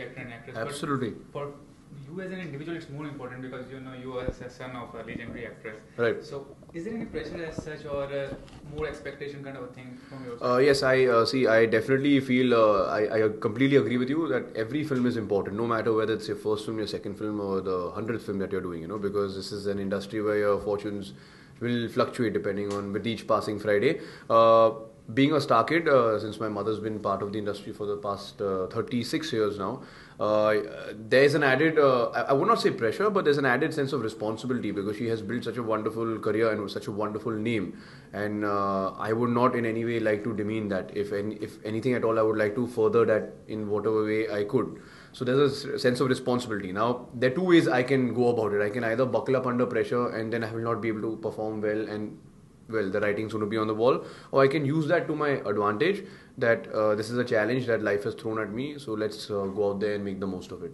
legendary actor and actress. Absolutely. But for you as an individual, it's more important because you are a son of a legendary actress. Right. So is there any pressure as such or more expectation kind of a thing from your side? Yes, I see. I definitely feel I completely agree with you that every film is important, no matter whether it's your first film, your second film, or the 100th film that you're doing. Because this is an industry where your fortunes will fluctuate depending on with each passing Friday. Being a star kid, since my mother's been part of the industry for the past 36 years now, there's an added, I would not say pressure, but there's an added sense of responsibility because she has built such a wonderful career and such a wonderful name. And I would not in any way like to demean that. If anything at all, I would like to further that in whatever way I could. So there's a sense of responsibility. Now, there are two ways I can go about it. I can either buckle up under pressure and then I will not be able to perform well and the writing's going to be on the wall, or I can use that to my advantage that this is a challenge that life has thrown at me, so let's go out there and make the most of it.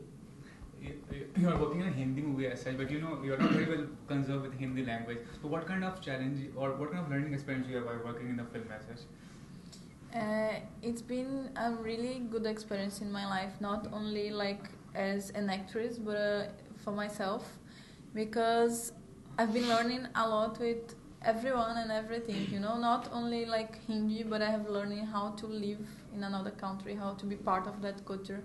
You are working on a Hindi movie as such, but you are not very well conserved with Hindi language. So what kind of challenge or what kind of learning experience you have while working in the film as such? It's been a really good experience in my life, not only like as an actress, but for myself, because I've been learning a lot with everyone and everything, not only like Hindi, but I have learning how to live in another country, how to be part of that culture,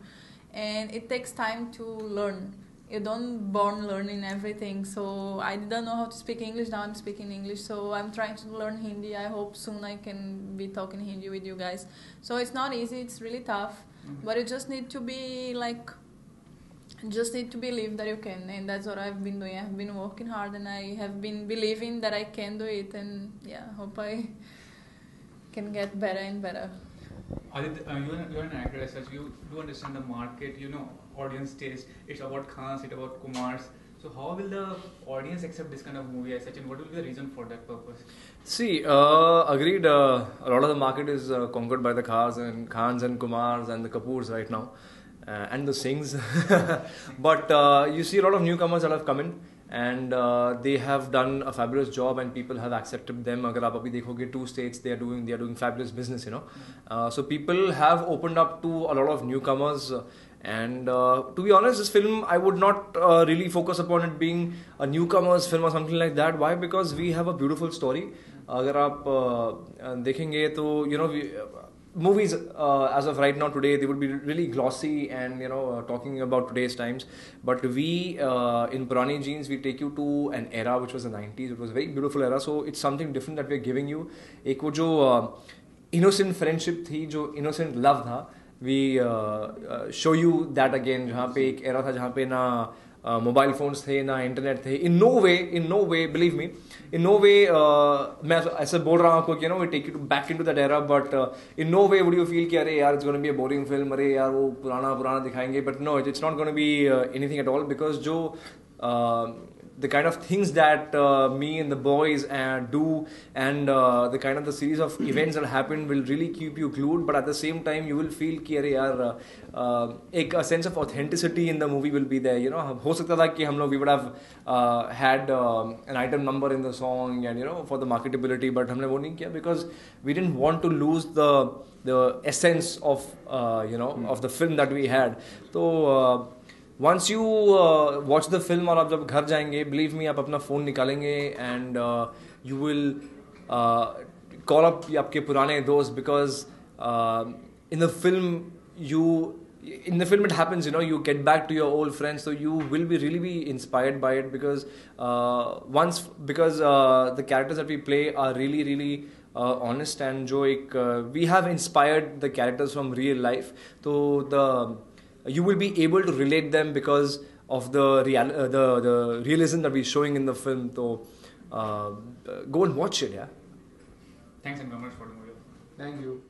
and it takes time to learn. You don't born learning everything, so I didn't know how to speak English. Now I'm speaking English, so I'm trying to learn Hindi. I hope soon I can be talking Hindi with you guys. So it's not easy, it's really tough, but you just need to be believe that you can, and that's what I've been doing. I've been working hard and I have been believing that I can do it, and hope I can get better and better. Aditya, you're an actor as such, you do understand the market, audience taste, it's about Khans, it's about Kumars. So how will the audience accept this kind of movie as such, and what will be the reason for that purpose? See, agreed, a lot of the market is conquered by the Khans and Kumars and the Kapoors right now. And the Singhs. But you see a lot of newcomers that have come in and they have done a fabulous job and people have accepted them. Agar aap abhi dekhoge, 2 states they are doing fabulous business, So people have opened up to a lot of newcomers. And to be honest, this film I would not really focus upon it being a newcomers film or something like that. Why? Because we have a beautiful story. Agar aap dekhenge to movies as of right now today, they would be really glossy and talking about today's times, but we in Purani Jeans we take you to an era which was the 90s. It was a very beautiful era, so it's something different that we're giving you. Ek wo jo innocent friendship thi, jo innocent love tha, we show you that again, jahan pe ek era tha jahan pe na mobile phones थे ना internet थे. In no way, believe me, in no way मैं ऐसे बोल रहा हूँ कि we take you back into that era, but in no way would you feel कि अरे यार it's going to be a boring film, अरे यार वो पुराना दिखाएंगे. But no, it's not going to be anything at all, because जो the kind of things that me and the boys do and the kind of the series of events that happen will really keep you glued, but at the same time you will feel कि अरे यार a sense of authenticity in the movie will be there. हो सकता था कि हम लोग we would have had an item number in the song and for the marketability, but हमने वो नहीं किया because we didn't want to lose the essence of of the film that we had. So once you watch the film और आप जब घर जाएंगे, believe me, आप अपना phone निकालेंगे and you will call up आपके पुराने दोस्त, because in the film it happens, you get back to your old friends, so you will really be inspired by it, because the characters that we play are really honest, and we have inspired the characters from real life, so you will be able to relate them because of the realism that we're showing in the film. So go and watch it. Thanks and very much for the movie. Thank you.